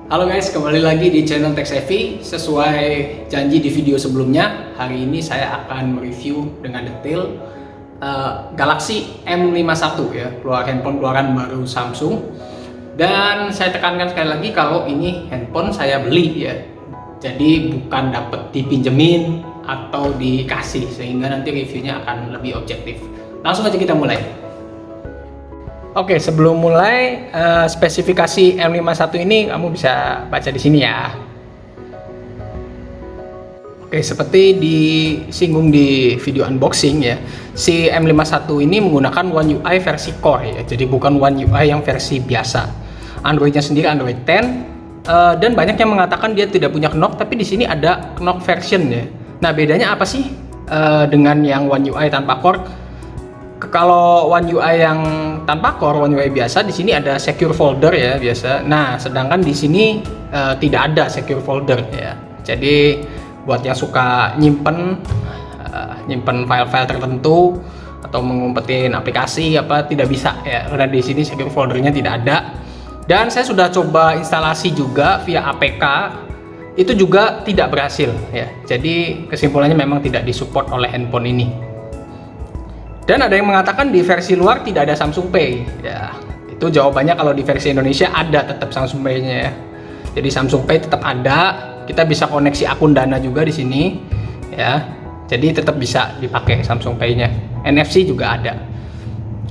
Halo guys, kembali lagi di channel Tech Savvy. Sesuai janji di video sebelumnya, hari ini saya akan mereview dengan detail Galaxy M51 ya, handphone keluaran baru Samsung. Dan saya tekankan sekali lagi kalau ini handphone saya beli ya. Jadi bukan dapat dipinjemin atau dikasih, sehingga nanti reviewnya akan lebih objektif. Langsung aja kita mulai. Oke, sebelum mulai, spesifikasi M51 ini kamu bisa baca di sini ya. Oke, seperti disinggung di video unboxing ya, si M51 ini menggunakan One UI versi Core ya, jadi bukan One UI yang versi biasa. Androidnya sendiri Android 10, dan banyak yang mengatakan dia tidak punya knock, tapi di sini ada knock version ya. Nah, bedanya apa sih dengan yang One UI tanpa Core? Kalau One UI yang tanpa Core, One UI biasa, di sini ada secure folder ya biasa. Nah, sedangkan di sini tidak ada secure folder ya. Jadi buat yang suka nyimpen file-file tertentu atau mengumpetin aplikasi tidak bisa ya, karena di sini secure foldernya tidak ada. Dan saya sudah coba instalasi juga via APK, itu juga tidak berhasil ya. Jadi kesimpulannya memang tidak disupport oleh handphone ini. Dan ada yang mengatakan di versi luar tidak ada Samsung Pay. Ya, itu jawabannya kalau di versi Indonesia ada tetap Samsung Pay-nya ya. Jadi Samsung Pay tetap ada. Kita bisa koneksi akun Dana juga di sini ya. Jadi tetap bisa dipakai Samsung Pay-nya. NFC juga ada.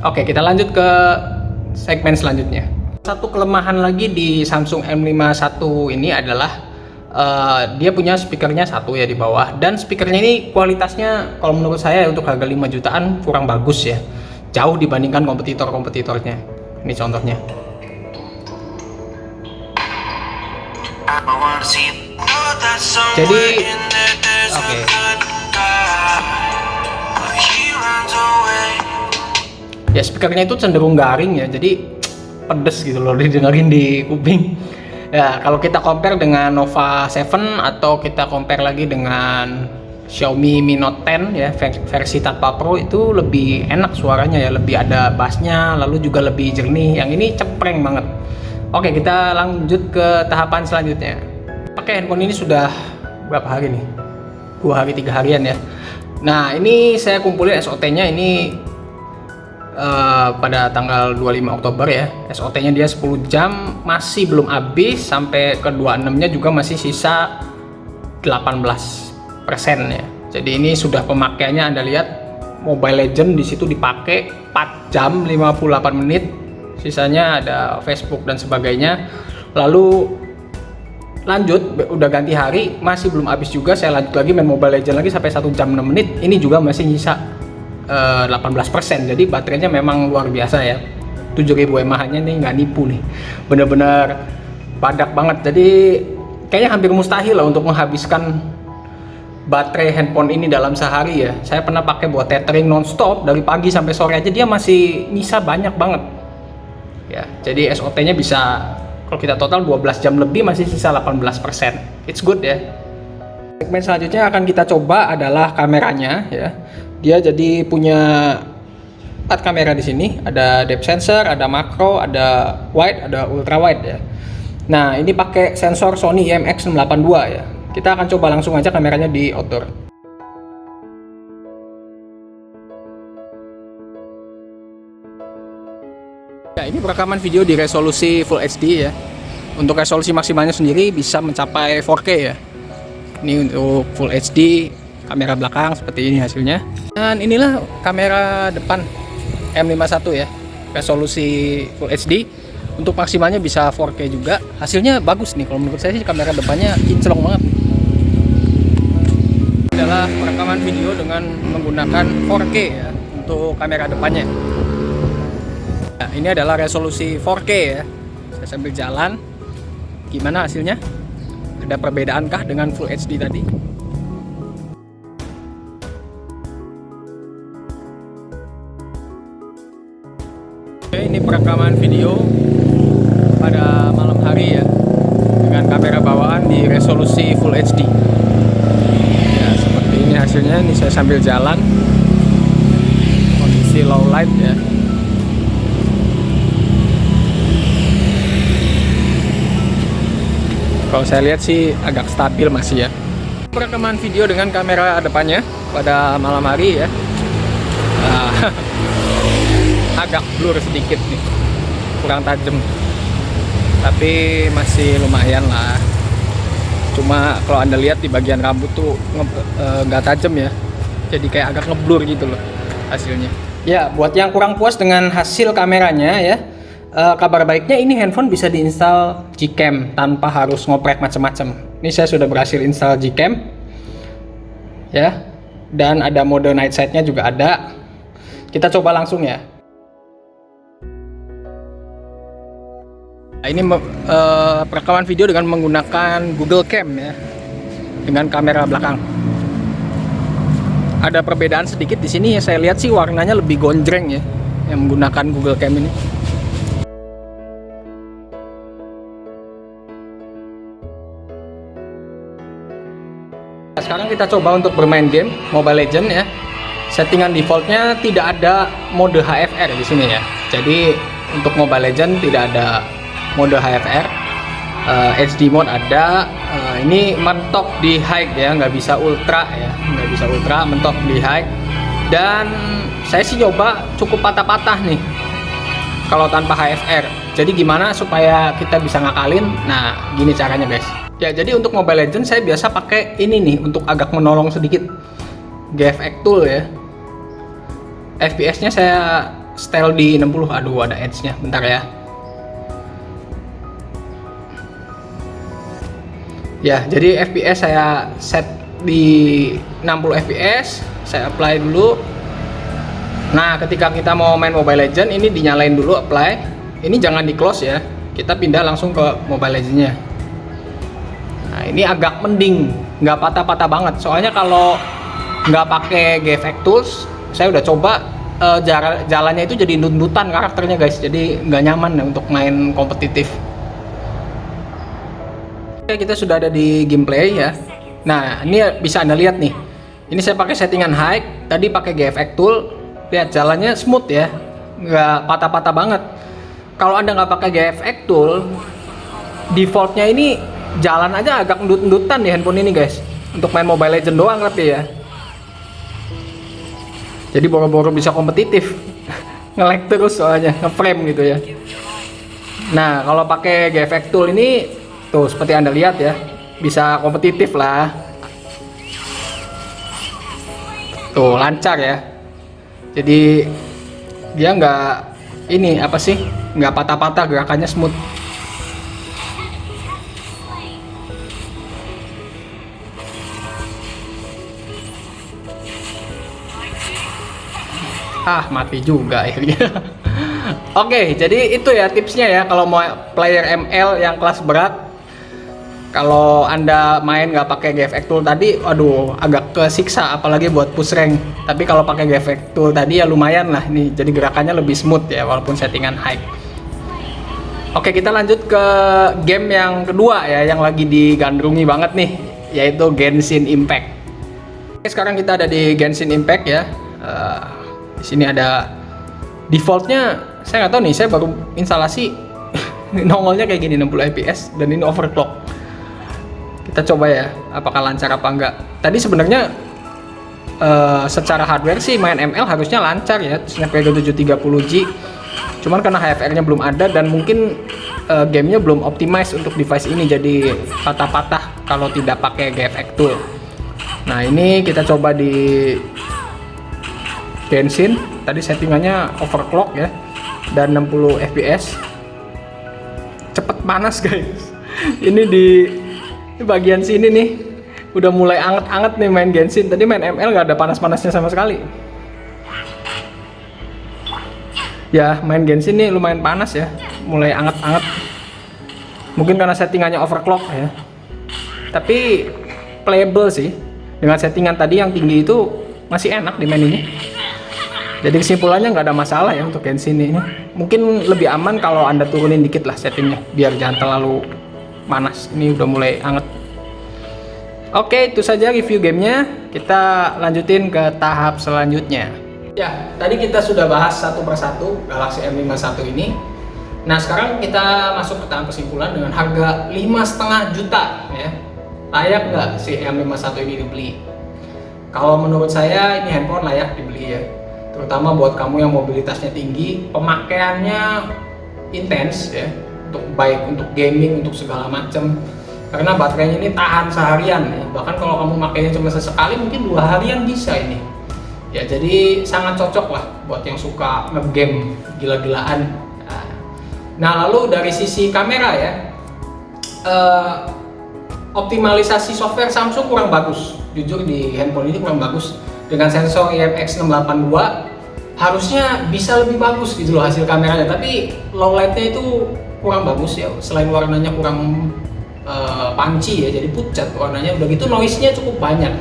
Oke, kita lanjut ke segmen selanjutnya. Satu kelemahan lagi di Samsung M51 ini adalah dia punya speakernya satu ya di bawah, dan speakernya ini kualitasnya kalau menurut saya untuk harga 5 jutaan kurang bagus ya, jauh dibandingkan kompetitornya. Ini contohnya. Jadi oke. Ya, speakernya itu cenderung garing ya, jadi pedes gitu loh didengerin di kuping. Ya, kalau kita compare dengan Nova 7 atau kita compare lagi dengan Xiaomi Mi Note 10 ya, versi tanpa Pro, itu lebih enak suaranya ya, lebih ada bassnya, lalu juga lebih jernih. Yang ini cepreng banget. Oke, kita lanjut ke tahapan selanjutnya. Oke, handphone ini sudah berapa hari nih? 2 hari, 3 harian ya. Nah, ini saya kumpulin SOT-nya ini pada tanggal 25 Oktober ya. SOT-nya dia 10 jam, masih belum habis, sampai ke 26-nya juga masih sisa 18% ya. Jadi ini sudah pemakaiannya, Anda lihat Mobile Legend di situ dipakai 4 jam 58 menit. Sisanya ada Facebook dan sebagainya. Lalu lanjut, udah ganti hari, masih belum habis juga, saya lanjut lagi main Mobile Legend lagi sampai 1 jam 6 menit. Ini juga masih sisa 18%. Jadi baterainya memang luar biasa ya. 7000 mAh-nya nih nggak nipu nih, bener-bener padat banget. Jadi kayaknya hampir mustahil lah untuk menghabiskan baterai handphone ini dalam sehari ya. Saya pernah pakai buat tethering nonstop dari pagi sampai sore aja, dia masih nyisa banyak banget ya. Jadi SOT-nya bisa, kalau kita total 12 jam lebih, masih sisa 18%. It's good ya. Segmen selanjutnya akan kita coba adalah kameranya ya. Dia jadi punya 4 kamera di sini, ada depth sensor, ada makro, ada wide, ada ultra wide ya. Nah, ini pakai sensor Sony IMX682 ya. Kita akan coba langsung aja kameranya di outdoor. Ya, ini perekaman video di resolusi Full HD ya. Untuk resolusi maksimalnya sendiri bisa mencapai 4K ya. Ini untuk Full HD, kamera belakang seperti ini hasilnya. Dan inilah kamera depan M51 ya, resolusi Full HD. Untuk maksimalnya bisa 4K juga. Hasilnya bagus nih, kalau menurut saya sih kamera depannya kinclong banget. Ini adalah perekaman video dengan menggunakan 4K ya untuk kamera depannya. Nah, ini adalah resolusi 4K ya. Saya sambil jalan. Gimana hasilnya? Ada perbedaankah dengan Full HD tadi? Oke, ini perekaman video pada malam hari ya, dengan kamera bawaan di resolusi Full HD. Ya, seperti ini hasilnya. Ini saya sambil jalan, kondisi low light ya. saya lihat sih agak stabil masih ya. Perekaman video dengan kamera depannya pada malam hari ya. Agak blur sedikit nih, kurang tajam. Tapi masih lumayan lah. Cuma kalau Anda lihat di bagian rambut tuh nggak tajam ya. Jadi kayak agak ngeblur gitu loh hasilnya. Ya, buat yang kurang puas dengan hasil kameranya ya, kabar baiknya ini handphone bisa diinstal Gcam tanpa harus ngoprek macam-macam. Ini saya sudah berhasil install Gcam ya, dan ada mode night sight-nya juga ada. Kita coba langsung ya. Nah, ini perekaman video dengan menggunakan Google Cam ya, dengan kamera belakang. Ada perbedaan sedikit di sini ya, saya lihat sih warnanya lebih gonjreng ya yang menggunakan Google Cam ini. Sekarang kita coba untuk bermain game Mobile Legends ya. Settingan defaultnya tidak ada mode HFR di sini ya. Jadi untuk Mobile Legends tidak ada mode HFR. HD mode ada. Ini mentok di high ya, nggak bisa ultra ya, nggak bisa ultra, mentok di high. Dan saya sih coba cukup patah-patah nih kalau tanpa HFR. Jadi gimana supaya kita bisa ngakalin? Nah, gini caranya guys. Ya, jadi untuk Mobile Legends saya biasa pakai ini nih untuk agak menolong sedikit, GFX Tool ya. FPS-nya saya setel di 60. Aduh, ada edge-nya. Bentar ya. Ya, jadi FPS saya set di 60 FPS. Saya apply dulu. Nah, ketika kita mau main Mobile Legends ini dinyalain dulu apply. Ini jangan di close ya. Kita pindah langsung ke Mobile Legends-nya. Nah, ini agak mending, nggak patah-patah banget. Soalnya kalau nggak pakai GFX Tools, saya udah coba jalannya itu jadi nuntutan karakternya guys. Jadi nggak nyaman ya untuk main kompetitif. Oke, kita sudah ada di gameplay ya. Nah, ini bisa Anda lihat nih. Ini saya pakai settingan high, tadi pakai GFX Tool. Lihat jalannya smooth ya, nggak patah-patah banget. Kalau Anda nggak pakai GFX Tool, defaultnya ini jalan aja agak endut-endutan di handphone ini guys. Untuk main Mobile Legends doang tapi ya. Jadi boro-boro bisa kompetitif. Nge-lag terus soalnya, nge-frame gitu ya. Nah, kalau pakai GFX Tool ini tuh seperti Anda lihat ya, bisa kompetitif lah. Tuh, lancar ya. Jadi dia nggak ini apa sih? Nggak patah-patah, gerakannya smooth. Mati juga akhirnya. Oke, jadi itu ya tipsnya ya kalau mau player ML yang kelas berat. Kalau Anda main nggak pakai GFX Tool tadi, aduh agak kesiksa apalagi buat push rank. Tapi kalau pakai GFX Tool tadi ya lumayan lah nih. Jadi gerakannya lebih smooth ya walaupun settingan high. Oke, kita lanjut ke game yang kedua ya, yang lagi digandrungi banget nih, yaitu Genshin Impact. Oke, sekarang kita ada di Genshin Impact ya. Di sini ada defaultnya, saya nggak tahu nih, saya baru instalasi nongolnya kayak gini 60 fps dan ini overclock. Kita coba ya, apakah lancar apa enggak. Tadi sebenarnya secara hardware sih main ML harusnya lancar ya, Snapdragon 730G. Cuman karena HFR-nya belum ada dan mungkin gamenya belum optimize untuk device ini, jadi patah-patah kalau tidak pakai GFX Tool. Nah, ini kita coba di Genshin, tadi settingannya overclock ya, dan 60 fps. Cepet panas guys. Ini di bagian sini nih udah mulai anget-anget nih main Genshin. Tadi main ML nggak ada panas-panasnya sama sekali. Ya, main Genshin nih lumayan panas ya, mulai anget-anget. Mungkin karena settingannya overclock ya. Tapi playable sih. Dengan settingan tadi yang tinggi itu masih enak di main ini. Jadi kesimpulannya nggak ada masalah ya untuk Genshin ini. Mungkin lebih aman kalau Anda turunin dikit lah settingnya, biar jangan terlalu panas. Ini udah mulai anget. Oke, itu saja review gamenya. Kita lanjutin ke tahap selanjutnya. Ya, tadi kita sudah bahas satu persatu Galaxy M51 ini. Nah sekarang kita masuk ke tahap kesimpulan dengan harga 5,5 juta ya. Layak nggak si M51 ini dibeli? Kalau menurut saya ini handphone layak dibeli ya. Terutama buat kamu yang mobilitasnya tinggi, pemakaiannya intens ya. Baik untuk gaming, untuk segala macam. Karena baterainya ini tahan seharian ya. Bahkan kalau kamu makainya cuma sesekali mungkin 2 harian bisa ini. Ya jadi sangat cocok lah buat yang suka nge-game gila-gilaan. Nah lalu dari sisi kamera ya, optimalisasi software Samsung kurang bagus. Jujur di handphone ini kurang bagus. Dengan sensor IMX682 harusnya bisa lebih bagus gitu loh hasil kameranya. Tapi low lightnya itu kurang bagus ya. Selain warnanya kurang punchy ya, jadi pucat warnanya. Udah gitu noise-nya cukup banyak.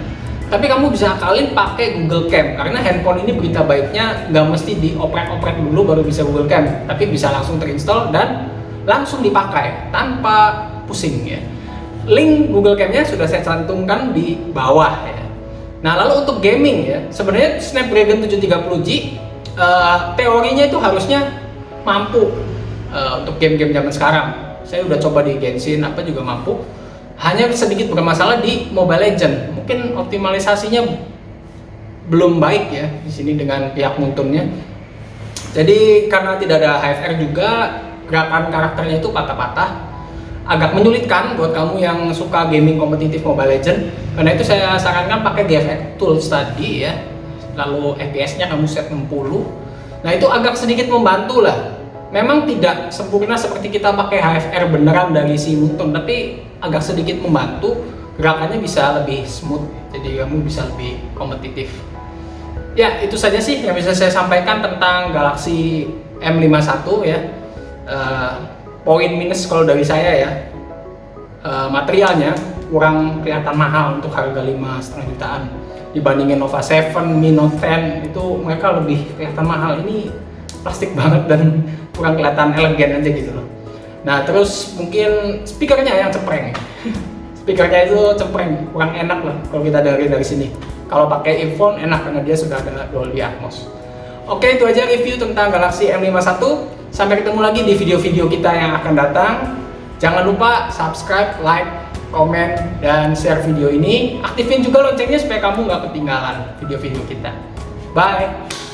Tapi kamu bisa akalin pakai Google Cam, karena handphone ini berita baiknya nggak mesti dioprek-oprek dulu baru bisa Google Cam, tapi bisa langsung terinstall dan langsung dipakai tanpa pusing ya. Link Google Cam-nya sudah saya cantumkan di bawah ya. Nah lalu untuk gaming ya, sebenarnya Snapdragon 730G teorinya itu harusnya mampu untuk game-game zaman sekarang. Saya udah coba di Genshin apa juga mampu. Hanya sedikit bermasalah di Mobile Legends. Mungkin optimalisasinya belum baik ya di sini dengan pihak Muntunnya. Jadi karena tidak ada HFR juga, gerakan karakternya itu patah-patah. Agak menyulitkan buat kamu yang suka gaming kompetitif Mobile Legends. Karena itu saya sarankan pakai GFX Tools tadi ya. Lalu FPS-nya kamu set 60. Nah itu agak sedikit membantu lah. Memang tidak sempurna seperti kita pakai HFR beneran dari si Muntun, tapi agak sedikit membantu, gerakannya bisa lebih smooth, jadi kamu bisa lebih kompetitif. Ya itu saja sih yang bisa saya sampaikan tentang Galaxy M51 ya. Poin minus kalau dari saya ya, materialnya kurang kelihatan mahal untuk harga 5,5 jutaan. Dibandingin Nova 7, Mi Note 10 itu mereka lebih kelihatan mahal. Ini plastik banget dan kurang kelihatan elegan aja gitu loh. Nah terus mungkin speakernya yang cempreng. Speakernya itu cempreng, kurang enak lah kalau kita dari sini. Kalau pakai earphone enak karena dia sudah ada Dolby Atmos. Oke itu aja review tentang Galaxy M51. Sampai ketemu lagi di video-video kita yang akan datang. Jangan lupa subscribe, like, komen, dan share video ini. Aktifin juga loncengnya supaya kamu nggak ketinggalan video-video kita. Bye!